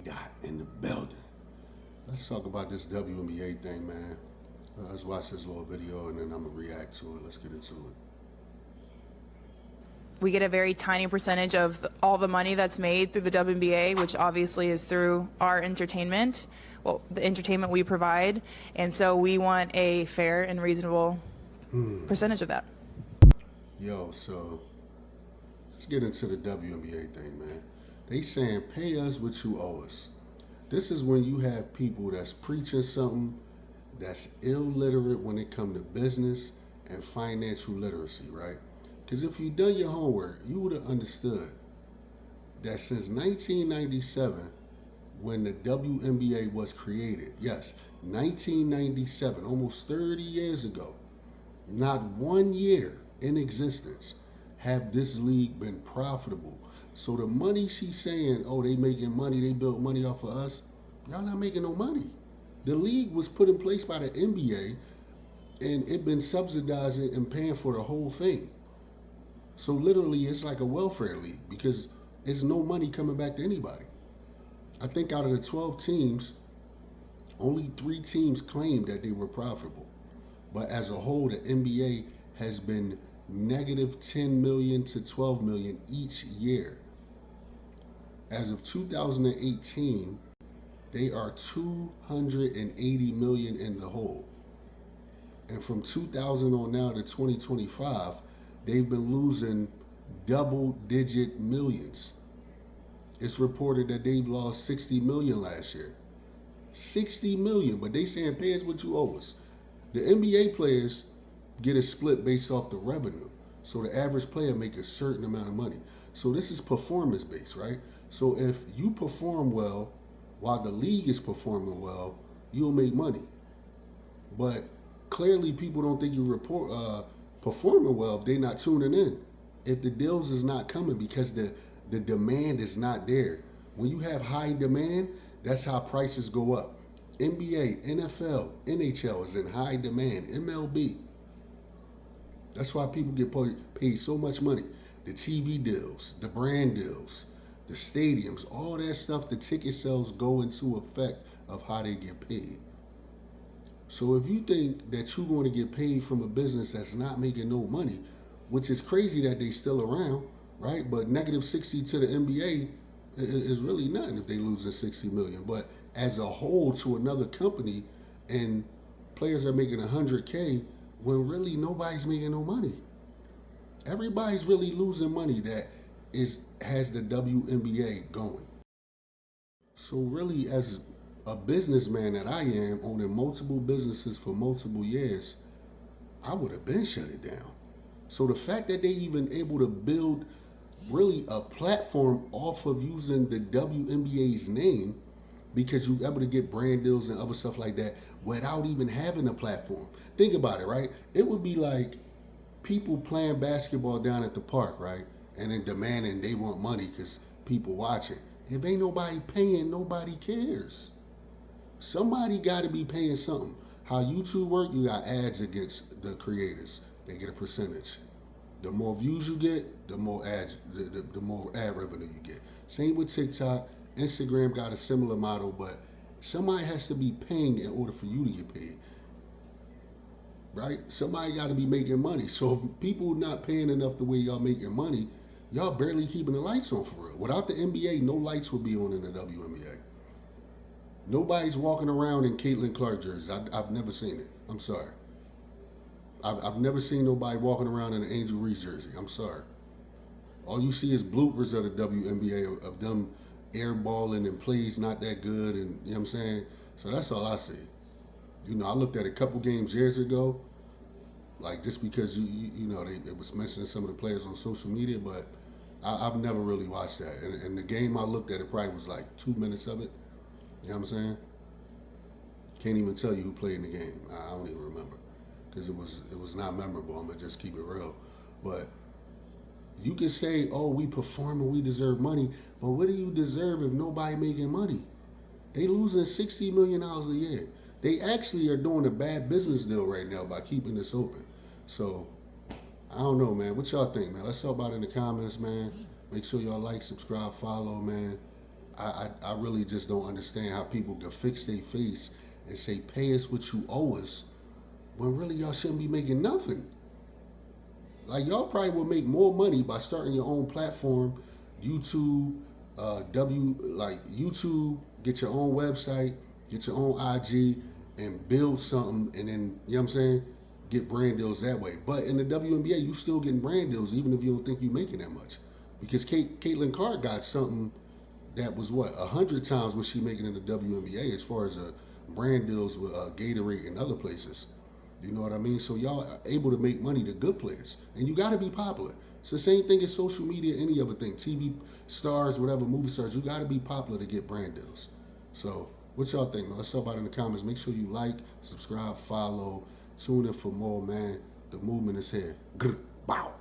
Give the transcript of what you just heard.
got in the building. Let's talk about this WNBA thing, man. Let's watch this little video and then I'm gonna react to it. Let's get into it. We get a very tiny percentage of all the money that's made through the WNBA, which obviously is through our entertainment, well, the entertainment we provide. And so we want a fair and reasonable percentage of that. Yo, so let's get into the WNBA thing, man. They saying pay us what you owe us. This is when you have people that's preaching something that's illiterate when it comes to business and financial literacy, right? Because if you done your homework, you would have understood that since 1997, when the WNBA was created, yes, 1997, almost 30 years ago, not 1 year in existence have this league been profitable. So the money she's saying, oh, they making money, they built money off of us, y'all not making no money. The league was put in place by the NBA and it been subsidizing and paying for the whole thing. So literally it's like a welfare league because there's no money coming back to anybody. I think out of the 12 teams, only 3 teams claimed that they were profitable. But as a whole, the NBA has been negative 10 million to 12 million each year. As of 2018, they are 280 million in the hole. And from 2000 on now to 2025, they've been losing double-digit millions. It's reported that they've lost 60 million last year. 60 million, but they saying pay us what you owe us. The NBA players get a split based off the revenue. So the average player make a certain amount of money. So this is performance-based, right? So if you perform well while the league is performing well, you'll make money. But clearly people don't think you performing well if they're not tuning in. If the deals is not coming because the demand is not there. When you have high demand, that's how prices go up. NBA, NFL, NHL is in high demand. MLB. That's why people get paid so much money. The TV deals, the brand deals, the stadiums, all that stuff, the ticket sales go into effect of how they get paid. So if you think that you're going to get paid from a business that's not making no money, which is crazy that they still around, right? But negative 60 to the NBA is really nothing if they losing 60 million. But as a whole to another company and players are making 100K when really nobody's making no money. Everybody's really losing money that has the WNBA going. So really as a businessman that I am, owning multiple businesses for multiple years, I would have been shut it down. So the fact that they even able to build really a platform off of using the WNBA's name, because you're able to get brand deals and other stuff like that without even having a platform. Think about it, right? It would be like people playing basketball down at the park, right? And then demanding they want money because people watching. If ain't nobody paying, nobody cares. Somebody got to be paying something. How YouTube work, you got ads against the creators. They get a percentage. The more views you get, the more ads, the more ad revenue you get. Same with TikTok. Instagram got a similar model, but somebody has to be paying in order for you to get paid. Right? Somebody got to be making money. So if people not paying enough the way y'all making money, y'all barely keeping the lights on for real. Without the NBA, no lights would be on in the WNBA. Nobody's walking around in Caitlin Clark jerseys. I've never seen it. I'm sorry. I've never seen nobody walking around in an Angel Reese jersey. I'm sorry. All you see is bloopers of the WNBA of them airballing and plays not that good, and you know what I'm saying? So that's all I see. You know, I looked at a couple games years ago, like just because you know it was mentioning some of the players on social media, but I've never really watched that. And the game I looked at, it probably was like 2 minutes of it. You know what I'm saying? Can't even tell you who played in the game. I don't even remember because it was not memorable. I'm gonna just keep it real. But you can say, oh, we perform and we deserve money, but what do you deserve if nobody making money? They losing $60 million a year. They actually are doing a bad business deal right now by keeping this open. So, I don't know, man. What y'all think, man? Let's talk about it in the comments, man. Make sure y'all like, subscribe, follow, man. I really just don't understand how people can fix their face and say, pay us what you owe us, when really y'all shouldn't be making nothing. Like, y'all probably will make more money by starting your own platform, YouTube, YouTube, get your own website, get your own IG, and build something, and then, you know what I'm saying, get brand deals that way. But in the WNBA, you still getting brand deals, even if you don't think you're making that much. Because Caitlin Clark got something that was, 100 times what she making in the WNBA as far as brand deals with Gatorade and other places. You know what I mean? So y'all are able to make money, the good players. And you got to be popular. It's the same thing as social media, any other thing. TV stars, whatever, movie stars. You got to be popular to get brand deals. So what y'all think, man? Let's talk about it in the comments. Make sure you like, subscribe, follow. Tune in for more, man. The movement is here. Grr, bow.